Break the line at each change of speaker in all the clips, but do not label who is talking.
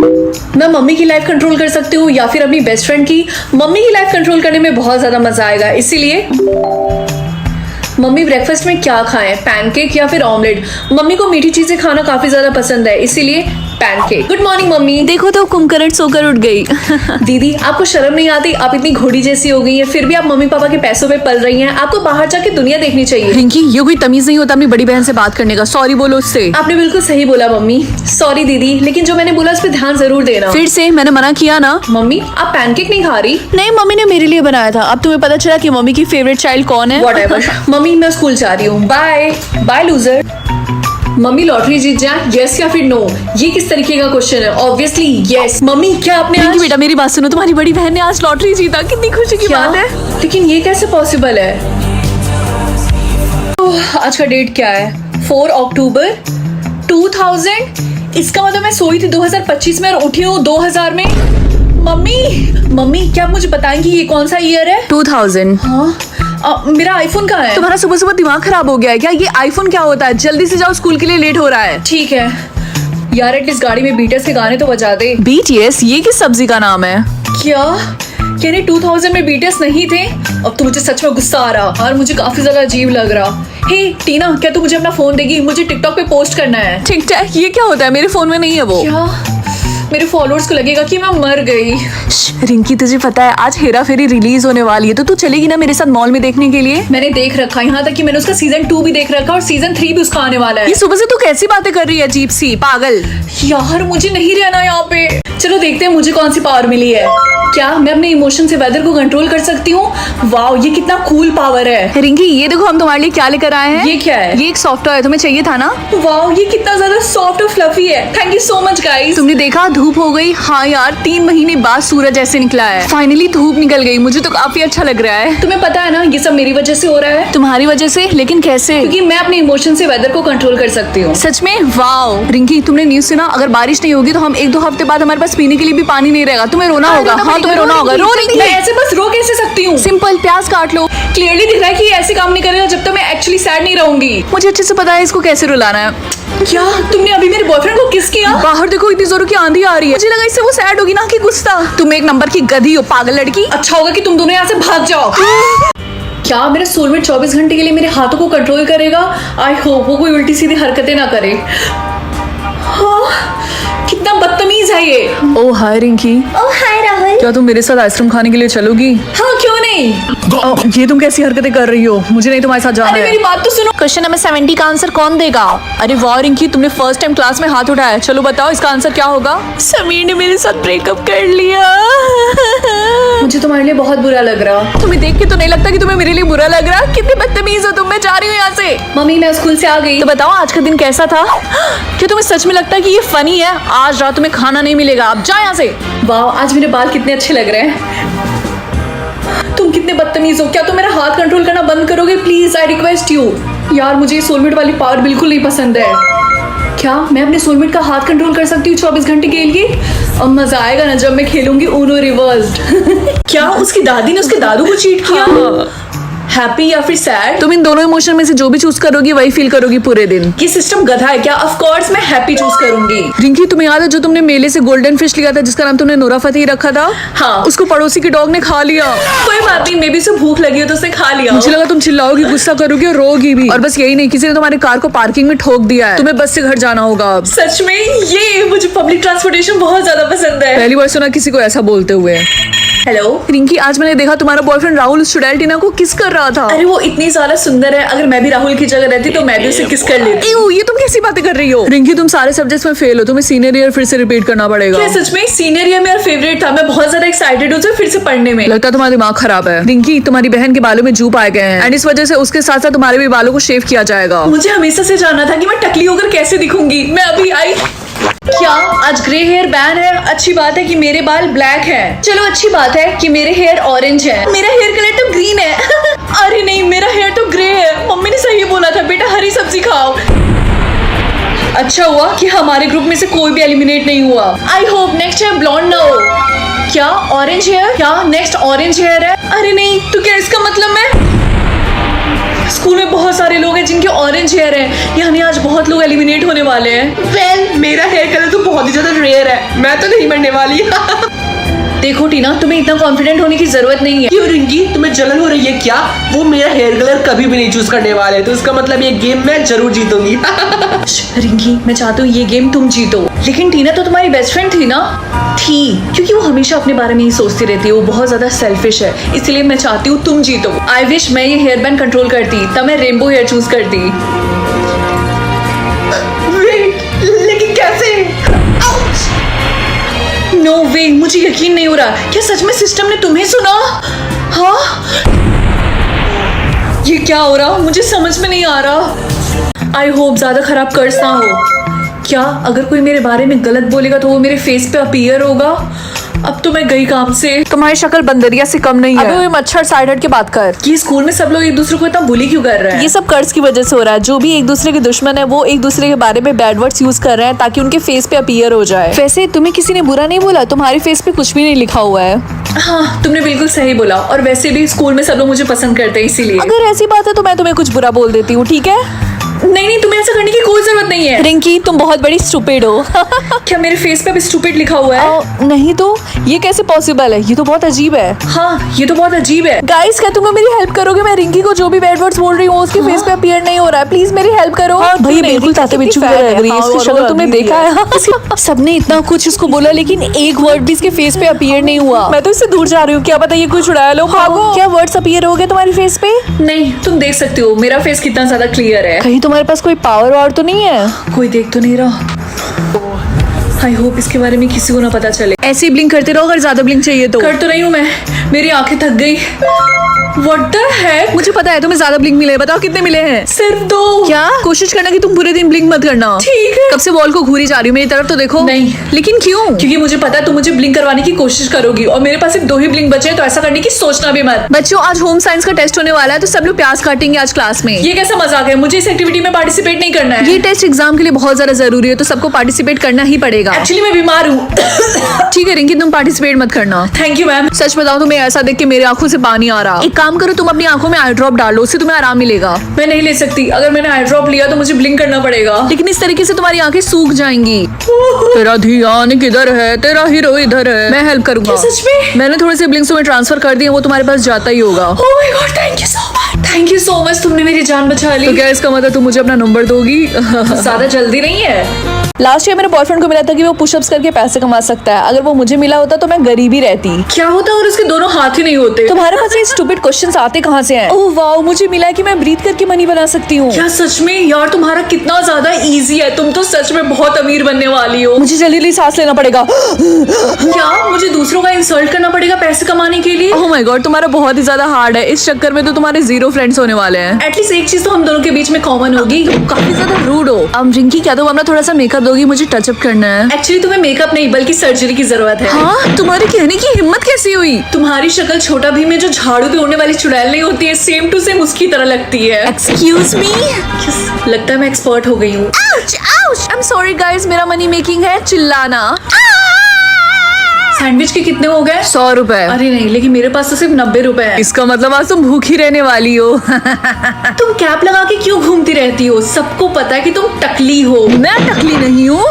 मैं मम्मी की life control कर सकती हूँ या फिर अपनी बेस्ट फ्रेंड की। मम्मी की लाइफ कंट्रोल करने में बहुत ज्यादा मजा आएगा, इसीलिए मम्मी ब्रेकफास्ट में क्या खाएं, पैनकेक या फिर ऑमलेट। मम्मी को मीठी चीजें खाना काफी ज्यादा पसंद है, इसीलिए पैनकेक। Good morning mummy.
देखो तो कुंभकर्ण सोकर उठ गई।
दीदी आपको शर्म नहीं आती? आप इतनी घोड़ी जैसी हो गई है, फिर भी आप मम्मी पापा के पैसों पे पल रही हैं। आपको बाहर जाके दुनिया देखनी चाहिए।
रिंकी, ये कोई तमीज नहीं होता अपनी बड़ी बहन से बात करने का। सॉरी बोलो उससे।
आपने बिल्कुल सही बोला मम्मी। सॉरी दीदी, लेकिन जो मैंने बोला उस पर ध्यान जरूर देना।
फिर से मैंने मना किया ना।
मम्मी आप पैनकेक नहीं खा रही?
नहीं, मम्मी ने मेरे लिए बनाया था। अब तुम्हें पता चला कि मम्मी की फेवरेट चाइल्ड कौन है।
Whatever. मम्मी मैं स्कूल जा रही हूँ, bye bye loser. Mummy lottery जीत जाए, यस या फिर नो? ये किस तरीके का क्वेश्चन है? Obviously yes. मम्मी क्या आपने
रिंकी
आज...
बेटा मेरी बात सुनो, तुम्हारी बड़ी बहन ने आज लॉटरी जीता। कितनी खुशी की
क्या?
बात है।
लेकिन ये कैसे पॉसिबल है? आज का डेट क्या है? 4 अक्टूबर 2000। इसका मतलब मैं सोई थी 2025 में और उठी हूँ 2000 में। मम्मी क्या आप मुझे बताएंगी ये कौन सा ईयर है?
2000।
हाँ मेरा आईफोन कहाँ है?
तुम्हारा सुबह सुबह दिमाग खराब हो गया है क्या? ये आईफोन क्या होता है? जल्दी से जाओ, स्कूल के लिए लेट हो रहा है।
ठीक है यार, एटलीस्ट गाड़ी में बीटल्स के गाने तो बजा दे।
BTS ये किस सब्जी का नाम है?
क्या यानी 2000 में बीटल्स नहीं थे? अब तो मुझे सच में गुस्सा आ रहा और मुझे काफी ज्यादा अजीब लग रहा। हे टीना, क्या तू मुझे अपना फोन देगी? मुझे टिकटॉक पे पोस्ट करना है।
ठीक ठाक। ये क्या होता है? मेरे फोन में नहीं है वो।
क्या मेरे फॉलोअर्स को लगेगा कि मैं मर गई।
रिंकी तुझे पता है आज हेरा फेरी रिलीज होने वाली है, तो तू चलेगी ना मेरे साथ मॉल में देखने के लिए?
मैंने देख रखा, यहाँ तक कि मैंने उसका सीजन 2 भी देख रखा और सीजन 3 भी उसका आने वाला है।
ये सुबह से तू कैसी बातें कर रही है अजीब सी, पागल।
यार मुझे नहीं रहना यहाँ पे। चलो देखते हैं मुझे कौन सी पावर मिली है। क्या मैं अपने इमोशन से वेदर को कंट्रोल कर सकती हूँ? वाओ, ये कितना कूल पावर है।
रिंकी ये देखो हम तुम्हारे लिए क्या लेकर आए हैं।
ये क्या है?
ये एक सॉफ्ट टॉय, तुम्हें चाहिए था ना?
वाओ, ये कितना ज्यादा सॉफ्ट और फ्लफी है। Thank you so much guys.
तुमने देखा धूप हो गई। हाँ यार, 3 महीने बाद सूरज ऐसे निकला है। फाइनली धूप निकल गई, मुझे तो काफी अच्छा लग रहा है।
तुम्हें पता है ना ये सब मेरी वजह से हो रहा है।
तुम्हारी वजह से? लेकिन कैसे?
क्योंकि मैं अपने इमोशन से वेदर को कंट्रोल कर सकती हूँ।
सच में? वाओ रिंकी, तुमने न्यूज सुना? अगर बारिश नहीं होगी तो हम 1-2 हफ्ते बाद हमारे पास पीने के लिए भी पानी नहीं रहेगा। तुम्हें रोना होगा। हाँ तुम्हें रोना होगा। रो रही
मैं ऐसे बस रो कैसे सकती हूँ?
सिंपल, प्याज काट लो।
क्लियरली दिख रहा है कि ये ऐसे काम नहीं करेगा जब तक मैं एक्चुअली सैड नहीं रहूंगी।
मुझे अच्छे से पता है इसको कैसे रुलाना है।
क्या तुमने अभी मेरे बॉयफ्रेंड को किस किया?
बाहर देखो इतनी जोरों की आंधी आ रही है। मुझे लगा इससे वो सैड होगी ना कि गुस्सा। तुम एक नंबर की गधी हो, पागल लड़की।
अच्छा होगा कि तुम दोनों यहाँ से भाग जाओ। क्या मेरा सोलमेट 24 घंटे के लिए मेरे हाथों को कंट्रोल करेगा? आई होप वो कोई उल्टी सीधी हरकतें ना करे। हाँ, कितना बदतमीज है ये।
ओ हाय रिंकी।
ओ हाय राहुल।
क्या तुम मेरे साथ आइसक्रीम खाने के लिए चलोगी?
हाँ क्यों नहीं।
ये तुम कैसी हरकतें कर रही हो? मुझे नहीं तुम्हारे साथ जाना
अरे
है।
मेरी बात तो सुनो।
क्वेश्चन नंबर 70 का आंसर कौन देगा? अरे वाह रिंकी, तुमने फर्स्ट टाइम क्लास में हाथ उठाया। चलो बताओ इसका आंसर क्या होगा? समीर ने मेरे साथ ब्रेकअप कर लिया।
मुझे तुम्हारे लिए बहुत बुरा लग रहा।
तुम्हें देख के तो नहीं लगता कि तुम्हें मेरे लिए बुरा लग रहा। कितने बदतमीज हो तुम। मैं जा रही हूँ यहाँ से।
मम्मी मैं स्कूल से आ गई।
तो बताओ आज का दिन कैसा था? क्या तुम्हें सच में लगता है कि ये फनी है? आज रात तुम्हें खाना नहीं मिलेगा। आप जाओ यहाँ से।
वाह, आज मेरे बाल कितने अच्छे लग रहे हैं। तुम कितने बदतमीज हो। क्या तुम मेरा हाथ कंट्रोल करना बंद करोगे प्लीज? I request you. यार मुझे ये सोलमेट वाली पावर बिल्कुल नहीं पसंद है। क्या मैं अपने सोलमेट का हाथ कंट्रोल कर सकती हूँ 24 घंटे के लिए? अब मजा आएगा ना जब मैं खेलूंगी ऊनो रिवर्स्ड। क्या उसकी दादी ने उसके दादू को चीट किया? हैप्पी या फिर सैड?
तुम इन दोनों इमोशन में से जो भी चूज करोगी वही फील करोगी पूरे दिन।
ये सिस्टम गधा है क्या? ऑफ कोर्स मैं हैप्पी चूज करूंगी।
रिंकी तुम्हें याद है जो तुमने मेले से गोल्डन फिश लिया था जिसका नाम तुमने नोरा फतेही रखा था?
हाँ।
उसको पड़ोसी के डॉग ने खा लिया।
कोई बात नहीं, मे बी उसे भूख लगी हो तो उसने खा लिया।
मुझे लगा तुम चिल्लाओगी, गुस्सा करोगी और रोगी भी। और बस यही नहीं, किसी ने तुम्हारी कार को पार्किंग में ठोक दिया है। तुम्हें बस से घर जाना होगा अब।
सच में? ये मुझे पब्लिक ट्रांसपोर्टेशन बहुत ज्यादा पसंद है।
पहली बार सुना किसी को ऐसा बोलते हुए।
हेलो
रिंकी, आज मैंने देखा तुम्हारा बॉयफ्रेंड राहुल चुड़ैल टीना को किस कर रहा था।
अरे वो इतनी ज्यादा सुंदर है, अगर मैं भी राहुल की जगह रहती तो मैं भी उसे किस कर लेती।
ये तुम कैसी बातें कर रही हो? रिंकी तुम सारे सब्जेक्ट्स में फेल हो, तुम्हें सीनियर ईयर फिर से रिपीट करना पड़ेगा।
क्या सच में? सीनियर ईयर मेरा फेवरेट था। मैं बहुत ज्यादा एक्साइटेड हूँ फिर से पढ़ने में।
लगता है तुम्हारा दिमाग खराब है। रिंकी तुम्हारी बहन के बालों में जू पाए गए हैं एंड इस वजह से उसके साथ साथ तुम्हारे भी बालों को शेव किया जाएगा।
मुझे हमेशा से जानना था कि मैं टकली होकर कैसे दिखूंगी। मैं अभी आई। क्या आज ग्रे हेयर बैन है? अच्छी बात है कि मेरे बाल ब्लैक हैं। चलो अच्छी बात है कि मेरे हेयर ऑरेंज है। मेरा हेयर कलर तो ग्रीन है। अरे नहीं, मेरा हेयर तो ग्रे है। मम्मी ने सही बोला था, बेटा हरी सब्जी खाओ। अच्छा हुआ कि हमारे ग्रुप में से कोई भी एलिमिनेट नहीं हुआ। I hope next time blonde ना हो। क्या ऑरेंज हेयर? क्या नेक्स्ट ऑरेंज हेयर है? अरे नहीं, तो क्या इसका मतलब मैं स्कूल में बहुत सारे लोग हैं जिनके ऑरेंज हेयर है, यानी आज बहुत लोग एलिमिनेट होने वाले हैं।
वेल मेरा हेयर कलर तो बहुत ही ज्यादा रेयर है, मैं तो नहीं मरने वाली।
देखो टीना, तुम्हें इतना कॉन्फिडेंट होने की जरूरत नहीं है।
क्यों रिंकी, तुम्हें जलन हो रही है क्या? वो मेरा हेयर कलर कभी भी नहीं चूज करने वाले, तो इसका मतलब ये गेम मैं जरूर जीतूंगी।
रिंकी, मैं चाहती हूँ ये गेम तुम जीतो, लेकिन टीना तो तुम्हारी बेस्ट फ्रेंड थी ना? थी, क्योंकि वो हमेशा अपने बारे में ही सोचती रहती है, वो बहुत ज्यादा सेल्फिश है, इसलिए मैं चाहती हूँ तुम जीतो। आई विश मैं ये हेयर बैंड कंट्रोल करती, तब मैं रेनबो हेयर चूज करती।
लेकिन कैसे?
नो वे, मुझे यकीन नहीं हो रहा। क्या सच में सिस्टम ने तुम्हें सुना? हाँ, ये क्या हो रहा? मुझे समझ में नहीं आ रहा। आई होप ज्यादा खराब कर्ज ना हो। क्या अगर कोई मेरे बारे में गलत बोलेगा तो वो मेरे फेस पे अपीयर होगा? अब तो मैं गई काम से।
तुम्हारी शक्ल बंदरिया से कम नहीं है। अबे वो मच्छर साइड हट के बात कर।
ये स्कूल में सब लोग एक दूसरे को इतना बुली क्यों कर रहे हैं?
ये सब कर्ज की वजह से हो रहा है। जो भी एक दूसरे के दुश्मन है वो एक दूसरे के बारे में बैड वर्ड्स यूज कर रहे हैं ताकि उनके फेस पे अपीयर हो जाए। वैसे तुम्हें किसी ने बुरा नहीं बोला, तुम्हारे फेस पे कुछ भी नहीं लिखा हुआ है।
हाँ, तुमने बिल्कुल सही बोला। और वैसे भी स्कूल में सब लोग मुझे पसंद करते हैं, इसीलिए।
अगर ऐसी बात है तो मैं तुम्हें कुछ बुरा बोल देती हूँ, ठीक है?
नहीं, तुम्हें ऐसा करने की कोई जरूरत नहीं है।
रिंकी, तुम बहुत बड़ी स्टूपिड हो।
क्या मेरे फेस पे अब स्टूपिड लिखा हुआ है?
नहीं तो ये कैसे पॉसिबल है? ये तो बहुत अजीब है।
हाँ, ये तो बहुत अजीब है।
गाइस, क्या तुम मेरी हेल्प करोगे? मैं रिंकी को जो भी बैड वर्ड्स बोल रही हूँ उसके फेस पे अपीयर नहीं हो रहा है। प्लीज मेरी हेल्प करो। भाई बिल्कुल ताते बिच्छू की तरह लग रही है। इसकी शक्ल तुमने देखा है? सबने इतना कुछ इसको बोला लेकिन एक वर्ड भी इसके फेस पे अपीयर नहीं हुआ। मैं तो इससे दूर जा रही हूँ। क्या पता ये कुछ उड़ाया लो। क्या वर्ड्स अपीयर हो गए तुम्हारे फेस पे?
नहीं, तुम देख सकते हो मेरा फेस कितना ज्यादा क्लियर है।
कहीं तुम्हारे पास कोई पावर वावर तो नहीं है?
कोई देख तो नहीं रहा। आई होप इसके बारे में किसी को ना पता चले।
ऐसे ही ब्लिंक करते रहो अगर ज्यादा ब्लिंक चाहिए तो।
कर तो रही हूँ मैं, मेरी आंखें थक गई। What the heck?
मुझे पता है तुम्हें ज्यादा ब्लिंक मिले। बताओ कितने मिले हैं?
सिर्फ 2।
क्या? कोशिश करना कि तुम पूरे दिन ब्लिंक मत करना।
ठीक है।
कब से वॉल को घूरी जा रही हूँ, मेरी तरफ तो देखो।
नहीं।
लेकिन क्यों?
क्योंकि मुझे पता है तुम मुझे ब्लिंक करवाने की कोशिश करोगी और मेरे पास सिर्फ 2 ही ब्लिंक बचे हैं, तो ऐसा करने की सोचना भी मत।
बच्चों, आज होम साइंस का टेस्ट होने वाला है तो सब लोग प्याज काटेंगे आज क्लास में।
ये कैसा मजाक है? मुझे इस एक्टिविटी में पार्टिसिपेट नहीं करना है।
ये टेस्ट एग्जाम के लिए बहुत ज्यादा जरूरी है तो सबको पार्टिसिपेट करना ही पड़ेगा।
एक्चुअली मैं बीमार हूँ।
ठीक है रिंकी, तुम पार्टिसिपेट मत करना।
Thank you ma'am.
सच बताऊं तुम्हें ऐसा देख के मेरी आंखों से पानी आ रहा। एक काम करो, तुम अपनी आंखों में आई ड्रॉप डालो, उससे तुम्हें आराम मिलेगा।
मैं नहीं ले सकती। अगर मैंने आई ड्रॉप लिया तो मुझे ब्लिंक करना पड़ेगा।
लेकिन इस तरीके से तुम्हारी आंखें सूख जाएंगी। तेरा ध्यान किधर है? तेरा हीरो इधर है। मैं हेल्प करूंगा।
क्या सच में?
मैंने थोड़े से ब्लिंक्स तुम्हें ट्रांसफर कर दिए, वो तुम्हारे पास जाता ही होगा।
Oh my God, thank you so much. Thank you so much, तुमने मेरी जान बचा ली।
तो क्या इसका मतलब तुम मुझे अपना नंबर दोगी?
ज्यादा जल्दी नहीं है।
लास्ट ईयर मेरे बॉयफ्रेंड को मिला था कि वो पुशअप्स करके पैसे कमा सकता है। अगर वो मुझे मिला होता तो मैं गरीबी रहती।
क्या होता और उसके दोनों हाथ ही नहीं होते?
तुम्हारे पास ये स्टूपिड क्वेश्चंस आते कहाँ से हैं? ओह वाओ, मुझे मिला है कि मैं ब्रीथ करके मनी बना सकती हूँ।
क्या सच में? यार तुम्हारा कितना ज्यादा इजी है। तुम तो सच में बहुत अमीर बनने वाली हो।
मुझे जल्दी जल्दी सांस लेना पड़ेगा।
क्या मुझे दूसरों का इंसल्ट करना पड़ेगा पैसे कमाने के लिए?
ओह माय गॉड, तुम्हारा बहुत ही ज्यादा हार्ड है। इस चक्कर में तो तुम्हारे 0 फ्रेंड्स होने वाले हैं।
एटलीस्ट एक चीज तो हम दोनों के बीच में कॉमन होगी।
काफी ज्यादा रूड हो। अब रिंकी, क्या तुम अपना थोड़ा सा मेकअप दोगी? मुझे टचअप करना है।
एक्चुअली तुम्हें मेकअप नहीं बल्कि सर्जरी की जरूरत है।
हाँ, तुम्हारे कहने की हिम्मत कैसी हुई?
तुम्हारी शक्ल छोटा भीम में जो झाड़ू पे उड़ने वाली चुड़ैल नहीं होती है, सेम टू सेम उसकी तरह लगती है।
Excuse me.
लगता है मैं एक्सपर्ट हो गई हूँ।
आई एम सॉरी गाइस, मेरा मनी मेकिंग है चिल्लाना।
सैंडविच के कितने हो गए?
100 रुपए।
अरे नहीं, लेकिन मेरे पास तो सिर्फ 90 रुपए है।
इसका मतलब आज तुम भूखी रहने वाली हो।
तुम कैप लगा के क्यों घूमती रहती हो? सबको पता है कि तुम टकली हो।
मैं टकली नहीं हूँ।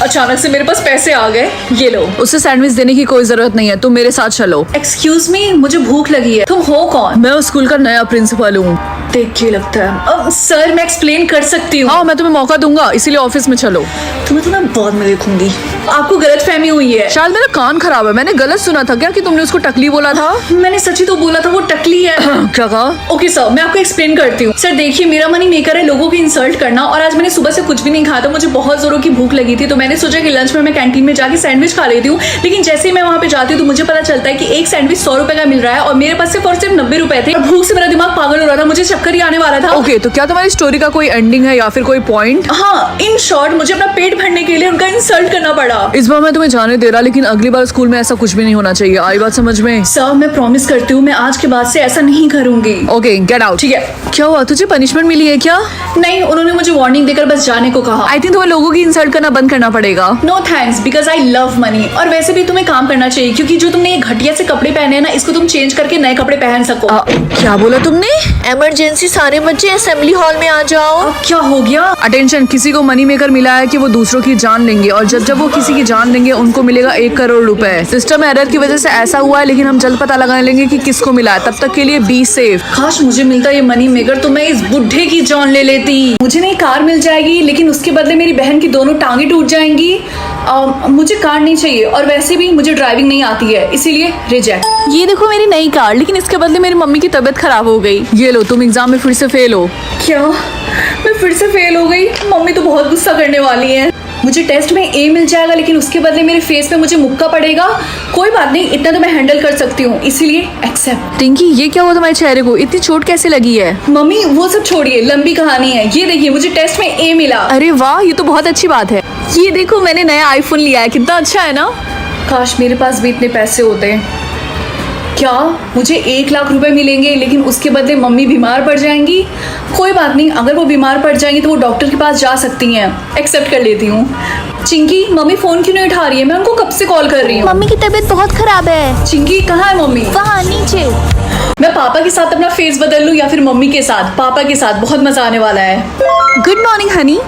अचानक से मेरे पास पैसे आ गए, ये लो।
उसे सैंडविच देने की कोई जरूरत नहीं है, तुम मेरे साथ चलो।
एक्सक्यूज मी, मुझे भूख लगी है। तुम हो कौन?
मैं उस स्कूल का नया प्रिंसिपल हूँ।
देख के लगता है। सर, मैं एक्सप्लेन कर सकती हूँ।
हाँ, मैं तुम्हें मौका दूंगा, इसीलिए ऑफिस में चलो।
तुम्हें तो मैं बाद में देखूंगी। आपको गलत फहमी हुई है।
शायद मेरा कान खराब है। मैंने गलत सुना था क्या कि तुमने उसको टकली बोला था?
मैंने सच्ची तो बोला था, वो टकली है।
क्या कहा?
ओके सर, मैं आपको एक्सप्लेन करती हूँ। सर देखिए, मेरा मनी मेकर है लोगों को इंसल्ट करना, और आज मैंने सुबह से कुछ भी नहीं खाया था। मुझे बहुत जोरों की भूख लगी थी, तो मैंने सोचा कि लंच में मैं कैंटीन में जाके सैंडविच खा लेती हूँ। लेकिन जैसे ही मैं वहाँ पे जाती हूँ तो मुझे पता चलता है कि एक सैंडविच 100 रुपए का मिल रहा है और मेरे पास सिर्फ और सिर्फ 90 रुपए थे। और भूख से मेरा दिमाग पागल हो रहा था, मुझे चक्कर ही आने वाला था।
ओके, तो क्या तुम्हारी स्टोरी का कोई एंडिंग है या फिर कोई पॉइंट?
हाँ, इन शॉर्ट मुझे अपना पेट भरने के लिए उनका इंसल्ट करना पड़ा।
इस बार मैं तुम्हें जाने दे रहा, लेकिन अगली बार स्कूल में ऐसा कुछ भी नहीं होना चाहिए। आई बात समझ में?
सर, मैं प्रॉमिस करती हूँ मैं आज के बाद से ऐसा नहीं करूंगी।
Okay, get out.
ठीक है।
क्या हुआ, तुझे पनिशमेंट मिली है क्या?
नहीं, उन्होंने मुझे वार्निंग देकर बस जाने को कहा।
आई थिंक तुम्हें लोगों की इंसल्ट करना बंद करना पड़ेगा।
No thanks, because I love money. और वैसे भी तुम्हें काम करना चाहिए, क्योंकि जो तुमने ये घटिया से कपड़े पहने हैं ना, इसको तुम चेंज करके नए कपड़े पहन सको।
क्या बोला तुमने?
इमरजेंसी
से सारे बच्चे असेंबली हॉल में आ जाओ।
क्या हो गया?
अटेंशन, किसी को मनी मेकर मिला है कि वो दूसरों की जान लेंगे और जब जब वो किसी की जान लेंगे उनको मिलेगा 1 करोड़ रुपए। सिस्टम एरर की वजह से ऐसा हुआ है, लेकिन हम जल्द पता लगा लेंगे कि किसको मिला है। तब तक के लिए बी सेफ।
काश मुझे मिलता ये मनी मेकर तो मैं इस बुढ़े की जान ले लेती। मुझे नई कार मिल जाएगी, लेकिन उसके बदले मेरी बहन की दोनों टांगे टूट जाएंगी। मुझे कार नहीं चाहिए और वैसे भी मुझे ड्राइविंग नहीं आती है, इसीलिए रिजेक्ट।
ये देखो मेरी नई कार, लेकिन इसके बदले मेरी मम्मी की तबीयत खराब हो गई।
ये लो, तुम एग्जाम में फिर से फेल हो।
क्या मैं फिर से फेल हो गई? मम्मी तो बहुत गुस्सा करने वाली है। मुझे टेस्ट में ए मिल जाएगा, लेकिन उसके बदले मेरे फेस पे मुझे मुक्का पड़ेगा। कोई बात नहीं, इतना तो मैं हैंडल कर सकती हूँ, इसीलिए एक्सेप्ट।
टिंकी, ये क्या हुआ तुम्हारे चेहरे को? इतनी चोट कैसे लगी है?
मम्मी वो सब छोड़िए, लंबी कहानी है। ये देखिए, मुझे टेस्ट में ए मिला।
अरे वाह, ये तो बहुत अच्छी बात है।
ये देखो मैंने नया आईफोन लिया है, कितना अच्छा है ना।
काश मेरे पास भी इतने पैसे होते। क्या मुझे 1 लाख रुपए मिलेंगे, लेकिन उसके बदले मम्मी बीमार पड़ जाएंगी? कोई बात नहीं, अगर वो बीमार पड़ जाएंगी तो वो डॉक्टर के पास जा सकती हैं। एक्सेप्ट कर लेती हूँ। चिंकी, मम्मी फोन क्यों नहीं उठा रही है? मैं उनको कब से कॉल कर रही हूँ।
मम्मी की तबीयत बहुत खराब है।
चिंकी कहाँ है मम्मी?
वहाँ नीचे।
मैं पापा के साथ अपना फेस बदल लूँ या फिर मम्मी के साथ? पापा के साथ, बहुत मजा आने वाला है।
Good morning Honey.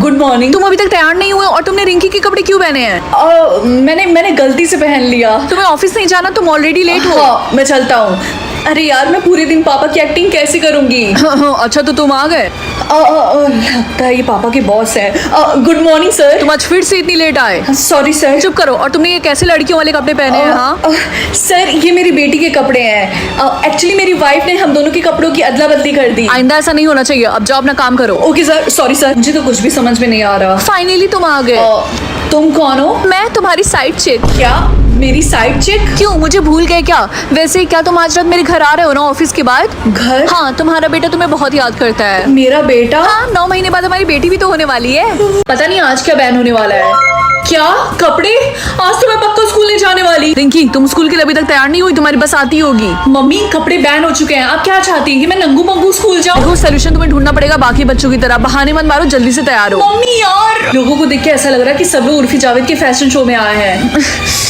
Good morning.
तुम अभी तक तैयार नहीं हुए और तुमने रिंकी के कपड़े क्यों पहने हैं?
मैंने गलती से पहन लिया।
तुम्हें ऑफिस नहीं जाना, तुम ऑलरेडी लेट हो।
हाँ, मैं चलता हूँ। अरे यार, मैं पूरे दिन पापा की एक्टिंग कैसे करूंगी?
अच्छा, तो तुम आ गए।
लगता है ये पापा के बॉस है। Good morning sir.
तुम आज फिर से इतनी लेट आए।
Sorry sir.
चुप करो। और तुमने ये कैसे लड़कियों वाले कपड़े पहने हैं? हाँ
सर, ये मेरी बेटी के कपड़े हैं। एक्चुअली मेरी वाइफ ने हम दोनों के कपड़ों की अदला बदली कर दी।
आइंदा ऐसा नहीं होना चाहिए। अब जाओ अपना काम करो।
ओके सर, सॉरी सर, मुझे तो कुछ भी समझ में नहीं आ रहा।
फाइनली तुम आ गए।
तुम कौन हो?
मैं तुम्हारी साइड चिक।
क्या मेरी साइड चिक?
क्यों, मुझे भूल गए क्या? वैसे क्या तुम आज रात मेरे घर आ रहे हो ना ऑफिस के बाद?
घर?
हाँ, तुम्हारा बेटा तुम्हें बहुत याद करता है।
मेरा बेटा?
हाँ, 9 महीने बाद हमारी बेटी भी तो होने वाली है।
पता नहीं आज क्या बैन होने वाला है। क्या कपड़े? आज तो मैं पक्का स्कूल नहीं जाने वाली।
रिंकी, तुम स्कूल के लिए अभी तक तैयार नहीं हुई? तुम्हारी बस आती होगी।
मम्मी, कपड़े बैन हो चुके हैं। आप क्या चाहती हैं कि मैं नंगू मंगू स्कूल जाऊँ?
देखो, सोल्यूशन तुम्हें ढूंढना पड़ेगा बाकी बच्चों की तरह। बहाने मत मारो, जल्दी से तैयार हो।
मम्मी यार, लोगों को देख के ऐसा लग रहा है कि सब लोग उर्फी जावेद के फैशन शो में आए हैं।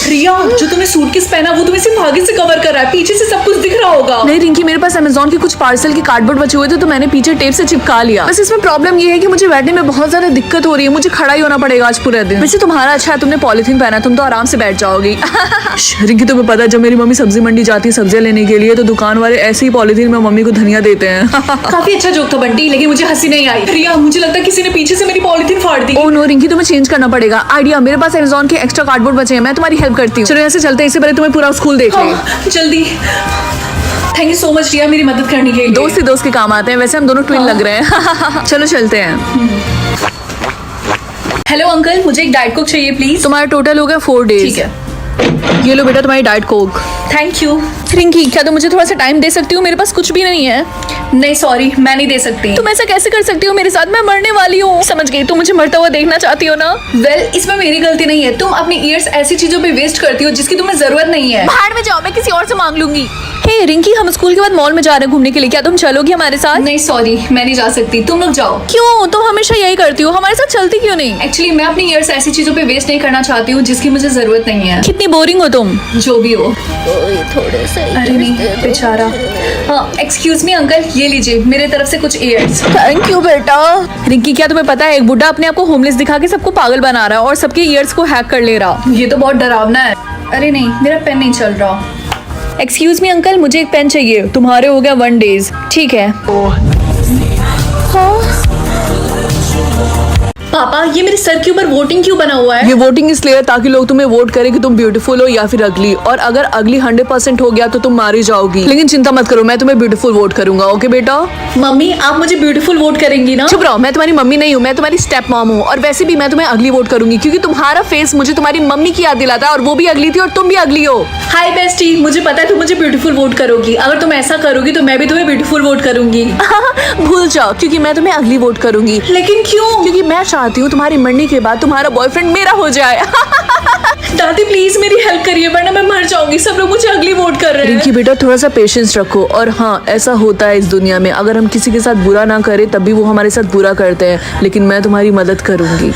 रिया, जो तुमने सूटकेस पहना वो तुम्हें सिर्फ आगे से कवर कर रहा है, पीछे से सब कुछ दिख रहा होगा।
नहीं रिंकी, मेरे पास अमेज़न के कुछ पार्सल के कार्डबोर्ड बचे हुए थे, तो मैंने पीछे टेप से चिपका लिया। बस इसमें प्रॉब्लम ये है कि मुझे बैठने में बहुत ज्यादा दिक्कत हो रही है। मुझे खड़ा ही होना पड़ेगा आज पूरे दिन। वैसे तुम्हारा अच्छा है, तुमने पॉलिथीन पहना, तुम तो आराम से बैठ जाओगी। रिंकी, तुम्हें पता है जब मेरी मम्मी सब्जी मंडी जाती है सब्जियां लेने के लिए, तो दुकान वाले ऐसे ही पॉलिथीन में मम्मी को धनिया देते हैं।
काफी अच्छा जोक था बंटी, लेकिन मुझे हंसी नहीं आई। रिया, मुझे लगता है किसी ने पीछे से मेरी पॉलिथीन फाड़ दी।
ओह नो रिंकी, तुम्हें चेंज करना पड़ेगा। आइडिया, मेरे पास अमेज़न के एक्स्ट्रा कार्डबोर्ड बचे हैं, मैं तुम्हारी हेल्प करती हूँ। चलो यहाँ से चलते हैं, इससे पहले तुम्हें पूरा स्कूल देख लें।
हाँ, जल्दी। थैंक यू सो मच रिया, मेरी मदद करने के लिए।
दोस्त ही दोस्त के काम आते हैं। वैसे हम दोनों ट्विन लग रहे हैं। चलो चलते हैं।
हेलो अंकल, मुझे एक डाइट कोक चाहिए प्लीज।
तुम्हारा टोटल हो गया 4 डेज।
ठीक है,
ये लो बेटा तुम्हारी diet Coke.
Thank you.
Rinki, क्या तुम मुझे थोड़ा सा टाइम दे सकती हो? मेरे पास कुछ भी नहीं है।
नहीं सॉरी, मैं नहीं दे सकती।
तुम ऐसा कैसे कर सकती हो मेरे साथ? मैं मरने वाली हूँ। समझ गई, तुम मुझे मरता हुआ देखना चाहती हो ना?
वेल, इसमें मेरी गलती नहीं है। तुम अपनी ईयर्स ऐसी चीजों पे वेस्ट करती हो जिसकी तुम्हें जरूरत नहीं है।
बाहर में जाओ, मैं किसी और से मांग लूंगी।
हे रिंकी, हम स्कूल के बाद मॉल में जा रहे हैं घूमने के लिए, क्या तुम चलोगी हमारे साथ?
नहीं सॉरी, मैं नहीं जा सकती, तुम लोग जाओ।
क्यों? तुम हमेशा यही करती हो, हमारे साथ चलती क्यों नहीं?
एक्चुअली मैं अपनी ईयर्स ऐसी चीजों पे वेस्ट नहीं करना चाहती हूँ जिसकी मुझे जरूरत नहीं है।
कितनी बोरिंग हो तुम।
जो भी हो।
थोड़े से
अरे नहीं, बेचारा। हाँ, एक्सक्यूज मी अंकल, ये लीजिए मेरे तरफ से कुछ ईयर्स।
थैंक यू बेटा।
रिंकी, क्या तुम्हें पता है एक बुढ़ा अपने आप को होमलेस दिखा के सबको पागल बना रहा है और सबके ईयर्स को हैक कर ले रहा।
ये तो बहुत डरावना है। अरे नहीं, मेरा पेन नहीं चल रहा।
एक्सक्यूज मी अंकल, मुझे एक पेन चाहिए। तुम्हारे हो गया 1 डेज। ठीक है।
पापा, ये मेरे सर के ऊपर वोटिंग क्यों बना हुआ है?
ये वोटिंग इसलिए है ताकि लोग तुम्हें वोट करें कि तुम ब्यूटीफुल हो या फिर अगली, और अगर अगली 100% हो गया तो तुम मारी जाओगी। लेकिन चिंता मत करो, मैं तुम्हें ब्यूटीफुल वोट करूंगा। ओके बेटा?
मम्मी, आप मुझे ब्यूटीफुल वोट करेंगी ना?
चुप रहो, मैं तुम्हारी मम्मी नहीं हूँ, मैं तुम्हारी स्टेप मॉम हूँ। और वैसे भी मैं तुम्हें अगली वोट करूंगी क्योंकि तुम्हारा फेस मुझे तुम्हारी मम्मी की याद दिलाता है, और वो भी अगली थी और तुम भी अगली हो।
हाय बेस्टी, मुझे पता है तुम मुझे ब्यूटीफुल वोट करोगी। अगर तुम ऐसा करोगी तो मैं भी तुम्हें ब्यूटीफुल वोट करूंगी।
भूल जाओ, क्योंकि मैं तुम्हें अगली वोट करूंगी।
लेकिन क्यों?
क्योंकि मैं चाहती हूँ तुम्हारी मरने के बाद तुम्हारा बॉयफ्रेंड मेरा हो जाए।
दादी प्लीज मेरी हेल्प करिए वरना मैं मर जाऊंगी। सब लोग मुझे अगली वोट कर रहे हैं।
रिंकी बेटा थोड़ा सा पेशेंस रखो। और हाँ, ऐसा होता है इस दुनिया में, अगर हम किसी के साथ बुरा ना करें तब भी वो हमारे साथ बुरा करते हैं, लेकिन मैं तुम्हारी मदद करूंगी।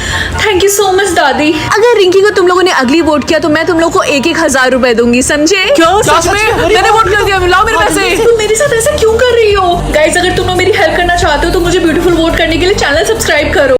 थैंक यू सो मच दादी।
अगर रिंकी को तुम लोगों ने अगली वोट किया तो मैं तुम लोग को 1,000 रुपए दूंगी, समझे?
क्या?
सच में?
अरे
मैंने वोट कर दिया, लाओ मेरे पैसे।
तुम मेरे साथ ऐसा क्यों कर रही हो? गाइस अगर तुम लोग मेरी हेल्प करना चाहते हो तो मुझे ब्यूटीफुल वोट करने के लिए चैनल सब्सक्राइब करो।